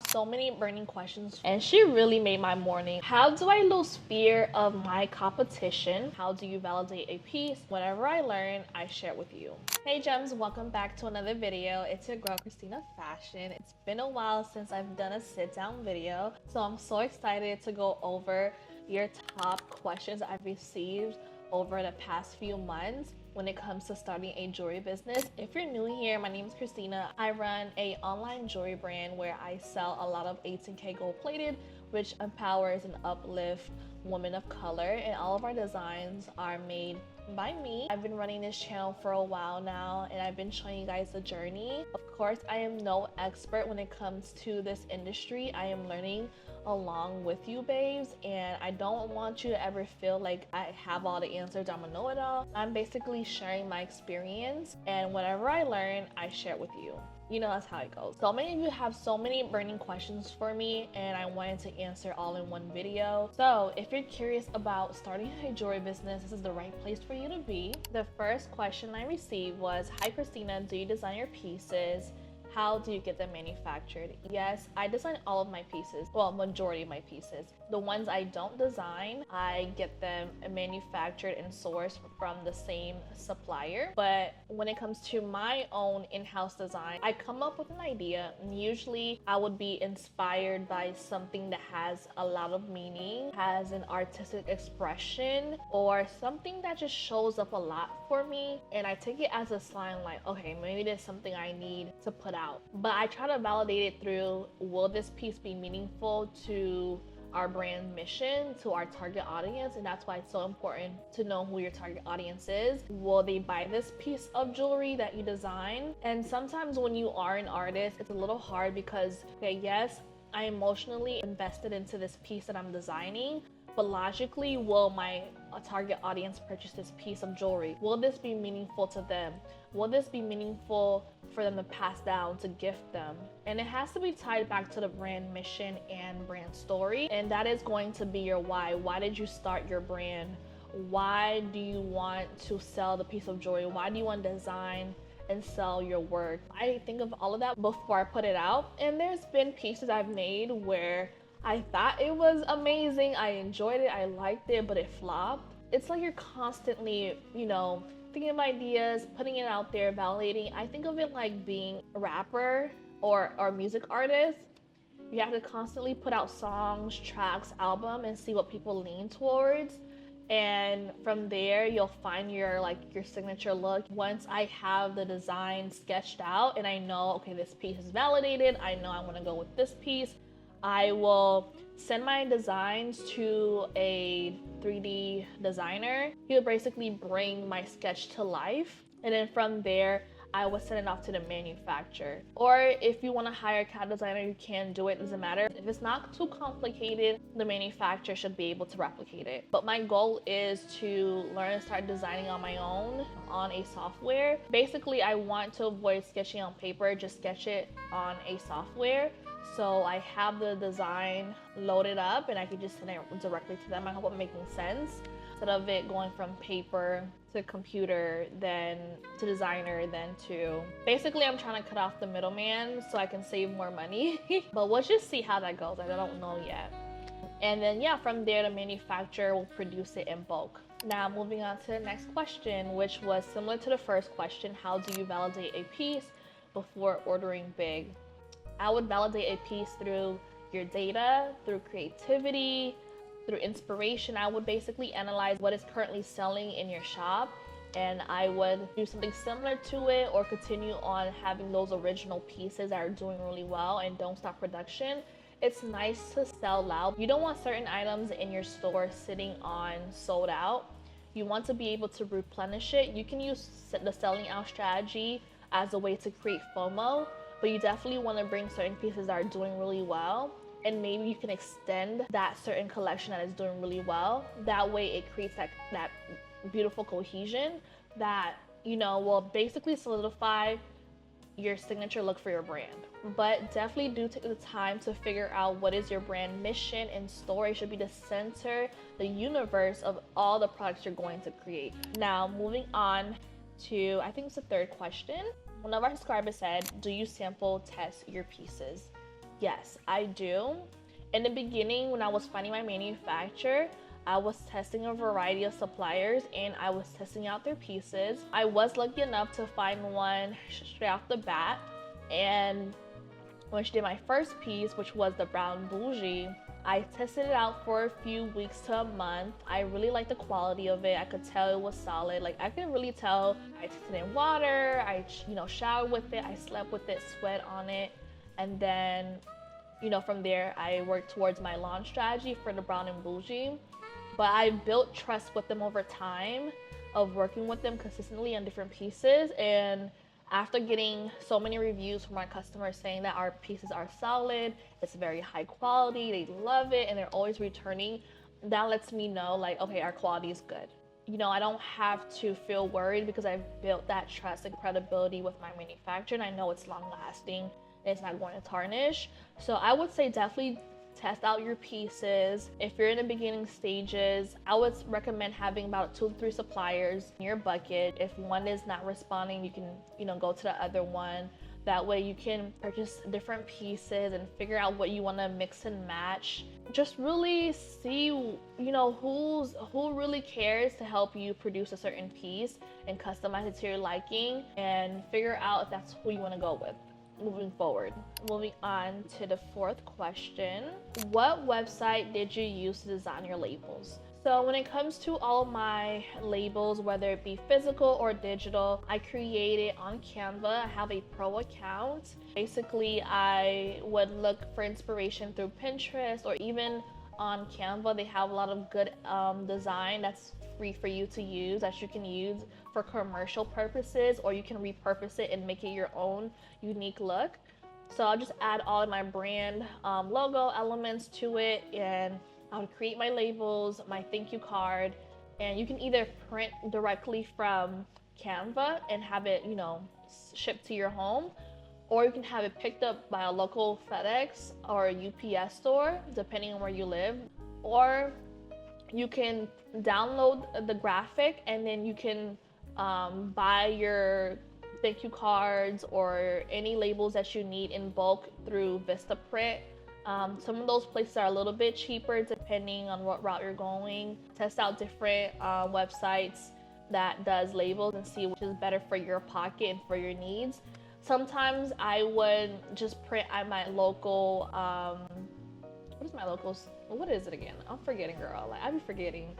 so many burning questions, and she really made my morning. How do I lose fear of my competition? How do you validate a piece? Whatever I learn, I share with you. Hey gems, welcome back to another video. It's your girl Christina Fashion. It's been a while since I've done a sit down video, so I'm so excited to go over your top questions I've received over the past few months when it comes to starting a jewelry business. If you're new here, my name is Christina. I run a online jewelry brand where I sell a lot of 18K gold plated, which empowers and uplifts women of color, and all of our designs are made by me. I've been running this channel for a while now, and I've been showing you guys the journey. Of course, I am no expert when it comes to this industry. I am learning along with you babes, and I don't want you to ever feel like I have all the answers, I'm a know-it-all. I'm basically sharing my experience, and whatever I learn, I share with you. You know, that's how it goes. So many of you have so many burning questions for me, and I wanted to answer all in one video. So if you're curious about starting a jewelry business, this is the right place for you to be. The first question I received was, hi Christina, do you design your pieces? How do you get them manufactured? Yes, I design all of my pieces. Well, majority of my pieces. The ones I don't design, I get them manufactured and sourced from the same supplier. But when it comes to my own in-house design, I come up with an idea, and usually I would be inspired by something that has a lot of meaning, has an artistic expression, or something that just shows up a lot for me, and I take it as a sign like, okay, maybe there's something I need to put out. But I try to validate it through, will this piece be meaningful to our brand mission, to our target audience? And that's why it's so important to know who your target audience is. Will they buy this piece of jewelry that you design? And sometimes when you are an artist, it's a little hard because, okay, yes, I emotionally invested into this piece that I'm designing, but logically, will my target audience purchase this piece of jewelry? Will this be meaningful to them? Will this be meaningful for them to pass down, to gift them? And it has to be tied back to the brand mission and brand story. And that is going to be your why. Why did you start your brand? Why do you want to sell the piece of jewelry? Why do you want to design and sell your work? I think of all of that before I put it out. And there's been pieces I've made where I thought it was amazing, I enjoyed it, I liked it, but it flopped. It's like you're constantly, thinking of ideas, putting it out there, validating. I think of it like being a rapper or music artist. You have to constantly put out songs, tracks, album, and see what people lean towards. And from there, you'll find your signature look. Once I have the design sketched out and I know, okay, this piece is validated, I know I want to go with this piece, I will send my designs to a 3D designer. He'll basically bring my sketch to life. And then from there, I will send it off to the manufacturer. Or if you want to hire a CAD designer, you can do it, doesn't matter. If it's not too complicated, the manufacturer should be able to replicate it. But my goal is to learn and start designing on my own on a software. Basically, I want to avoid sketching on paper, just sketch it on a software. So I have the design loaded up and I can just send it directly to them. I hope I'm making sense. Instead of it going from paper to computer, then to designer, then to... Basically, I'm trying to cut off the middleman so I can save more money. But we'll just see how that goes. I don't know yet. And then, yeah, from there, the manufacturer will produce it in bulk. Now, moving on to the next question, which was similar to the first question. How do you validate a piece before ordering big? I would validate a piece through your data, through creativity, through inspiration. I would basically analyze what is currently selling in your shop, and I would do something similar to it or continue on having those original pieces that are doing really well and don't stop production. It's nice to sell loud. You don't want certain items in your store sitting on sold out. You want to be able to replenish it. You can use the selling out strategy as a way to create FOMO, but you definitely want to bring certain pieces that are doing really well, and maybe you can extend that certain collection that is doing really well. That way it creates that beautiful cohesion that, will basically solidify your signature look for your brand. But definitely do take the time to figure out what is your brand mission and story. It should be the center, the universe of all the products you're going to create. Now, moving on to, I think it's the third question. One of our subscribers said, do you sample test your pieces? Yes, I do. In the beginning, when I was finding my manufacturer, I was testing a variety of suppliers and I was testing out their pieces. I was lucky enough to find one straight off the bat, and when she did my first piece, which was the brown bougie, I tested it out for a few weeks to a month. I really liked the quality of it. I could tell it was solid. Like, I could really tell. I tested it in water. I, showered with it. I slept with it, sweat on it. And then, from there, I worked towards my launch strategy for the brown and bougie. But I built trust with them over time of working with them consistently on different pieces. And after getting so many reviews from my customers saying that our pieces are solid, it's very high quality, they love it, and they're always returning, that lets me know, like, okay, our quality is good. I don't have to feel worried because I've built that trust and credibility with my manufacturer, and I know it's long lasting and it's not going to tarnish. So I would say definitely test out your pieces. If you're in the beginning stages, I would recommend having about 2 to 3 suppliers in your bucket. If one is not responding, you can, go to the other one. That way you can purchase different pieces and figure out what you want to mix and match. Just really see, who really cares to help you produce a certain piece and customize it to your liking, and figure out if that's who you want to go with moving forward. Moving on to the 4th question. What website did you use to design your labels? So when it comes to all my labels, whether it be physical or digital, I create it on Canva. I have a pro account. Basically, I would look for inspiration through Pinterest, or even on Canva. They have a lot of good design that's free for you to use, that you can use for commercial purposes, or you can repurpose it and make it your own unique look. So I'll just add all of my brand logo elements to it, and I would create my labels, my thank you card, and you can either print directly from Canva and have it, shipped to your home, or you can have it picked up by a local FedEx or UPS store, depending on where you live. Or you can download the graphic and then you can buy your thank you cards or any labels that you need in bulk through Vistaprint. Some of those places are a little bit cheaper depending on what route you're going. Test out different websites that does labels and see which is better for your pocket and for your needs. Sometimes I would just print at my local, what is it again? I'm forgetting, girl. Like, I be forgetting.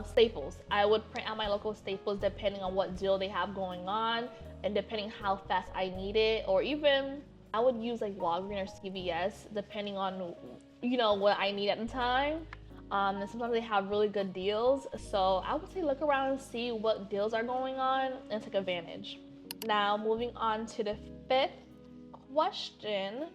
Staples. I would print out my local Staples depending on what deal they have going on and depending how fast I need it. Or even I would use like Walgreens or CVS depending on, what I need at the time. And sometimes they have really good deals. So I would say look around and see what deals are going on and take advantage. Now, moving on to the 5th question.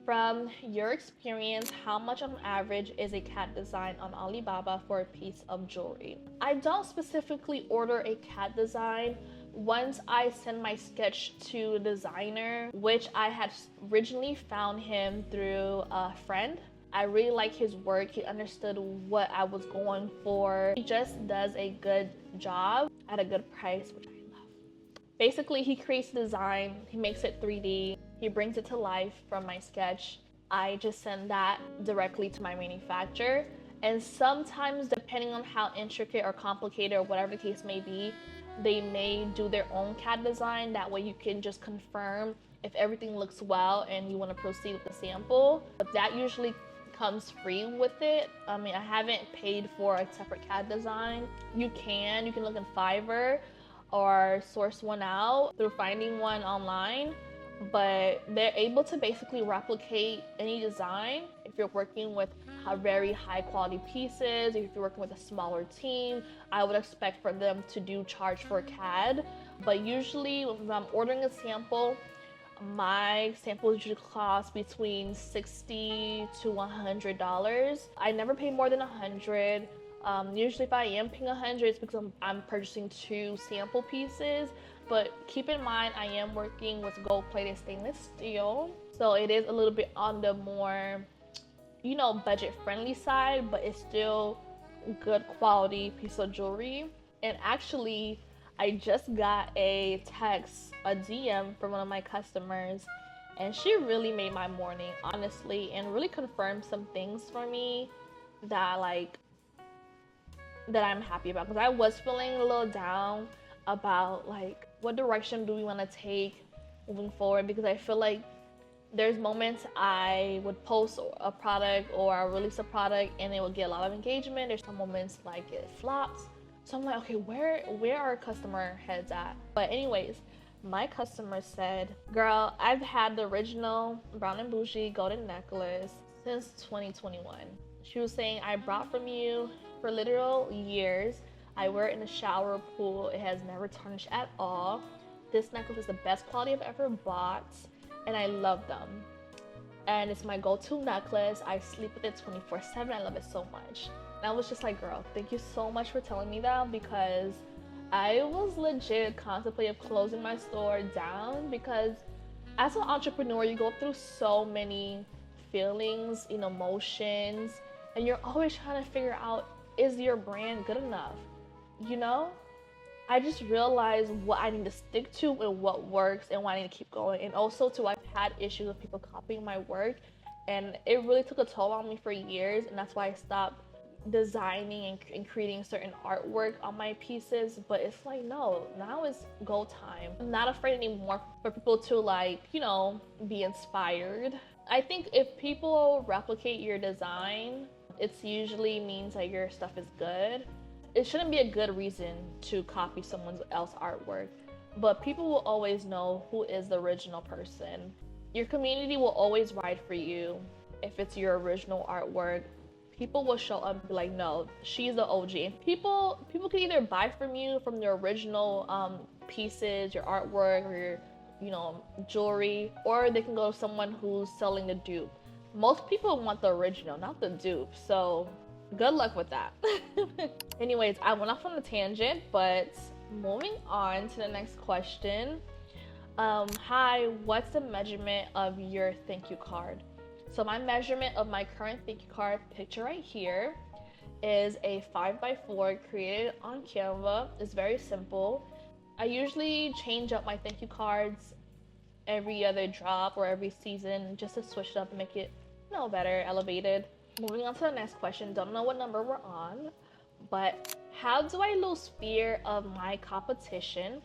From your experience, how much on average is a CAD design on Alibaba for a piece of jewelry? I don't specifically order a CAD design. Once I send my sketch to the designer, which I had originally found him through a friend, I really like his work. He understood what I was going for. He just does a good job at a good price, which I love. Basically, he creates the design, he makes it 3D, he brings it to life from my sketch. I just send that directly to my manufacturer. And sometimes, depending on how intricate or complicated or whatever the case may be, they may do their own CAD design. That way you can just confirm if everything looks well and you want to proceed with the sample. But that usually comes free with it. I mean, I haven't paid for a separate CAD design. You can look in Fiverr or source one out through finding one online, but they're able to basically replicate any design. If you're working with very high quality pieces, if you're working with a smaller team, I would expect for them to charge for CAD. But usually when I'm ordering a sample, my samples usually cost between $60 to $100. I never pay more than $100. Usually if I am paying $100, it's because I'm purchasing 2 sample pieces. But keep in mind, I am working with gold-plated stainless steel, so it is a little bit on the more, budget-friendly side, but it's still good quality piece of jewelry. And actually, I just got a text, a DM from one of my customers, And she really made my morning, honestly, and really confirmed some things for me that that I'm happy about, because I was feeling a little down about like what direction do we want to take moving forward, because I feel like there's moments I would post a product or I release a product and it would get a lot of engagement. There's some moments like it flops. So I'm like, okay, where are customer heads at? But anyways, my customer said, girl, I've had the original Brown and Bougie golden necklace since 2021. She was saying, I brought from you for literal years. I wear it in the shower, pool. It has never tarnished at all. This necklace is the best quality I've ever bought, and I love them. And it's my go-to necklace. I sleep with it 24/7. I love it so much. And I was just like, girl, thank you so much for telling me that, because I was legit contemplating closing my store down, because as an entrepreneur, you go through so many feelings and emotions, and you're always trying to figure out, is your brand good enough? You know? I just realized what I need to stick to and what works and what I need to keep going. And also too, I've had issues with people copying my work, and it really took a toll on me for years, and that's why I stopped designing and creating certain artwork on my pieces. But it's like, no, now is go time. I'm not afraid anymore for people to like, you know, be inspired. I think if people replicate your design, it's usually means that your stuff is good. It shouldn't be a good reason to copy someone else's artwork, but people will always know who is the original person. Your community will always ride for you if it's your original artwork. People will show up and be like, no, she's the OG. And people can either buy from you from your original pieces, your artwork, or your, you know, jewelry, or they can go to someone who's selling the dupe. Most people want the original, not the dupe. So good luck with that. Anyways, I went off on a tangent, but moving on to the next question. Hi, what's the measurement of your thank you card? So my measurement of my current thank you card picture right here is a 5x4 created on Canva. It's very simple. I usually change up my thank you cards every other drop or every season just to switch it up and make it, you know, better, elevated. Moving on to the next question. Don't know what number we're on, but how do I lose fear of my competition?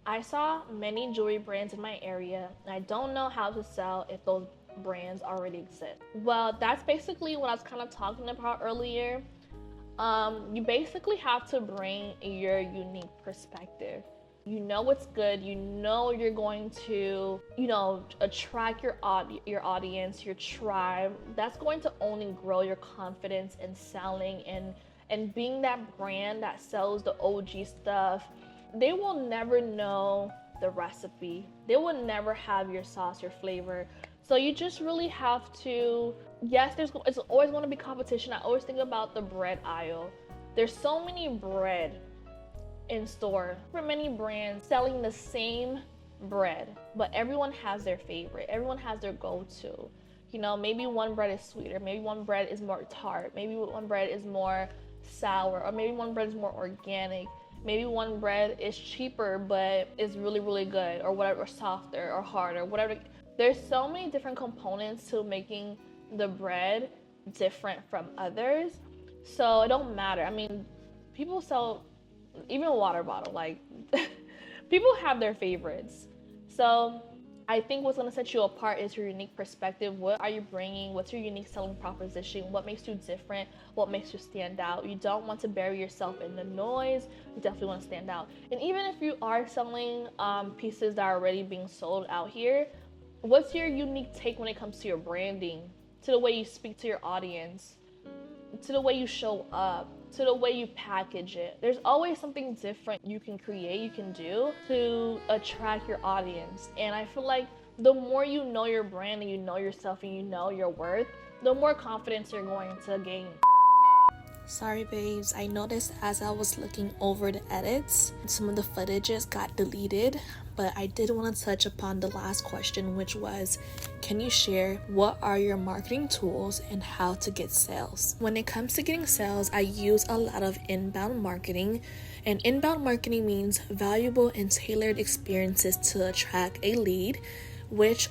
I saw many jewelry brands in my area, and I don't know how to sell if those brands already exist. Well, that's basically what I was kind of talking about earlier. You basically have to bring your unique perspective. You know what's good. You know you're going to, you know, attract your audience, your tribe. That's going to only grow your confidence in selling and being that brand that sells the OG stuff. They will never know the recipe. They will never have your sauce, your flavor. So you just really have to, yes, it's always going to be competition. I always think about the bread aisle. There's so many bread in store for many brands selling the same bread, but everyone has their favorite. Everyone has their go-to. You know, maybe one bread is sweeter, maybe one bread is more tart, maybe one bread is more sour, or maybe one bread is more organic. Maybe one bread is cheaper but is really, really good, or whatever, or softer or harder, whatever. There's so many different components to making the bread different from others. So it don't matter. I mean, people sell even a water bottle, like people have their favorites. So I think what's going to set you apart is your unique perspective. What are you bringing? What's your unique selling proposition? What makes you different? What makes you stand out? You don't want to bury yourself in the noise. You definitely want to stand out. And even if you are selling pieces that are already being sold out here, what's your unique take when it comes to your branding, to the way you speak to your audience, to the way you show up, to the way you package it? There's always something different you can create, you can do to attract your audience. And I feel like the more you know your brand and you know yourself and you know your worth, the more confidence you're going to gain. Sorry babes, I noticed as I was looking over the edits, some of the footages got deleted, but I did want to touch upon the last question, which was, can you share what are your marketing tools and how to get sales? When it comes to getting sales, I use a lot of inbound marketing, and inbound marketing means valuable and tailored experiences to attract a lead, which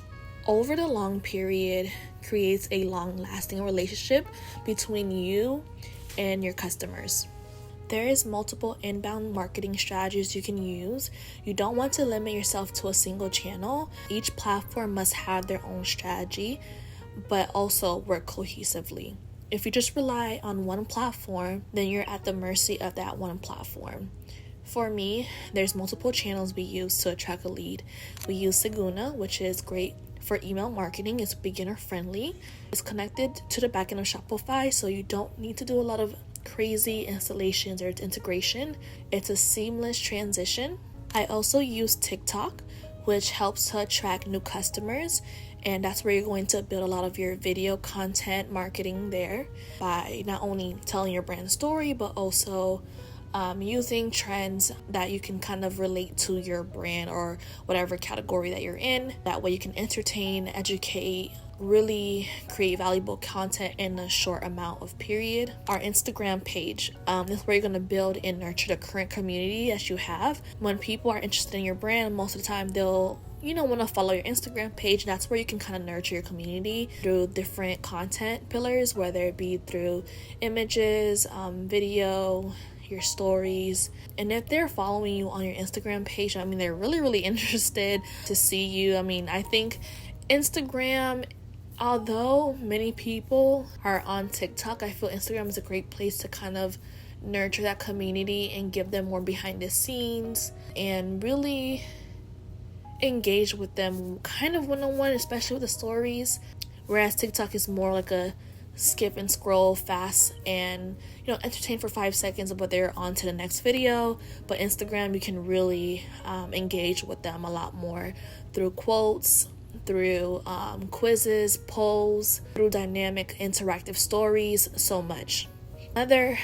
over the long period creates a long-lasting relationship between you and your customers. There is multiple inbound marketing strategies you can use. You don't want to limit yourself to a single channel. Each platform must have their own strategy, but also work cohesively. If you just rely on one platform, then you're at the mercy of that one platform. For me, there's multiple channels we use to attract a lead. We use Seguna, which is great for email marketing. It's beginner friendly. It's connected to the backend of Shopify, so you don't need to do a lot of crazy installations or integration. It's a seamless transition. I also use TikTok, which helps to attract new customers, and that's where you're going to build a lot of your video content marketing there by not only telling your brand story, but also using trends that you can kind of relate to your brand or whatever category that you're in. That way you can entertain, educate, really create valuable content in a short amount of period. Our Instagram page, this is where you're going to build and nurture the current community that you have. When people are interested in your brand, most of the time they'll want to follow your Instagram page. That's where you can kind of nurture your community through different content pillars, whether it be through images, video, your stories. And if they're following you on your Instagram page, they're really interested to see you. I think Instagram, although many people are on TikTok, I feel Instagram is a great place to kind of nurture that community and give them more behind the scenes and really engage with them kind of one-on-one, especially with the stories. Whereas TikTok is more like a skip and scroll fast and entertain for 5 seconds, but they're on to the next video. But Instagram, you can really engage with them a lot more through quotes, through quizzes, polls, through dynamic interactive stories, so much. Another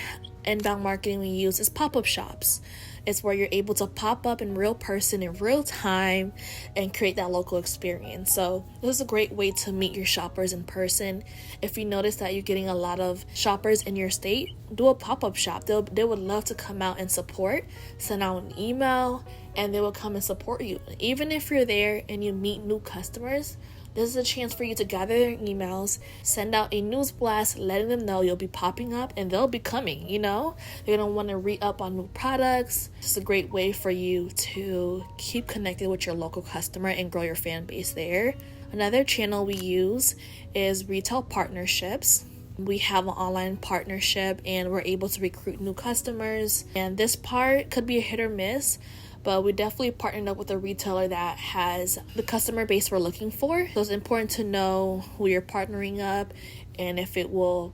inbound marketing we use is pop-up shops. It's where you're able to pop up in real person in real time and create that local experience. So this is a great way to meet your shoppers in person. If you notice that you're getting a lot of shoppers in your state, do a pop-up shop. They would love to come out and support. Send out an email and they will come and support you. Even if you're there and you meet new customers, this is a chance for you to gather their emails, send out a news blast, letting them know you'll be popping up and they'll be coming, They're going to want to re-up on new products. It's a great way for you to keep connected with your local customer and grow your fan base there. Another channel we use is retail partnerships. We have an online partnership and we're able to recruit new customers. And this part could be a hit or miss, but we definitely partnered up with a retailer that has the customer base we're looking for. So it's important to know who you're partnering up and if it will,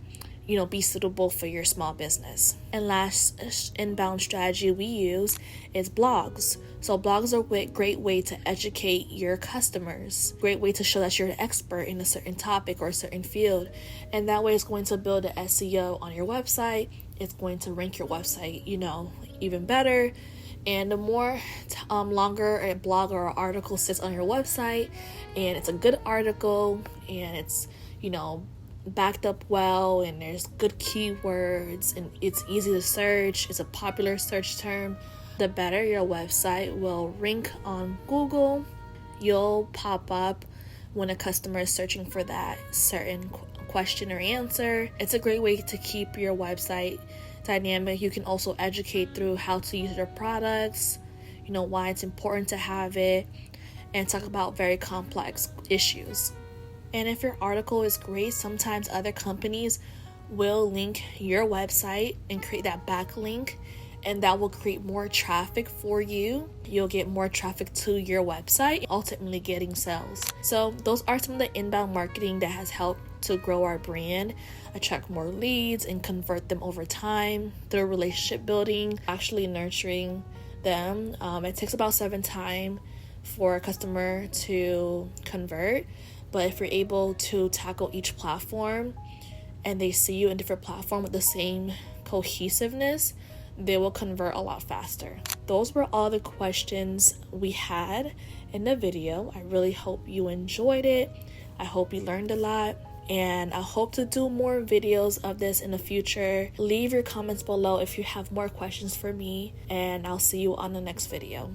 be suitable for your small business. And last inbound strategy we use is blogs. So blogs are a great way to educate your customers. Great way to show that you're an expert in a certain topic or a certain field. And that way it's going to build the SEO on your website. It's going to rank your website, even better. And the more longer a blog or an article sits on your website and it's a good article and it's, backed up well and there's good keywords and it's easy to search, it's a popular search term, the better your website will rank on Google. You'll pop up when a customer is searching for that certain question or answer. It's a great way to keep your website dynamic. You can also educate through how to use their products, why it's important to have it, and talk about very complex issues. And if your article is great, sometimes other companies will link your website and create that backlink, and that will create more traffic for you. You'll get more traffic to your website, ultimately getting sales. So those are some of the inbound marketing that has helped to grow our brand, attract more leads, and convert them over time through relationship building, actually nurturing them. It takes about 7 times for a customer to convert, but if you're able to tackle each platform and they see you in different platform with the same cohesiveness, they will convert a lot faster. Those were all the questions we had in the video. I really hope you enjoyed it. I hope you learned a lot. And I hope to do more videos of this in the future. Leave your comments below if you have more questions for me, and I'll see you on the next video.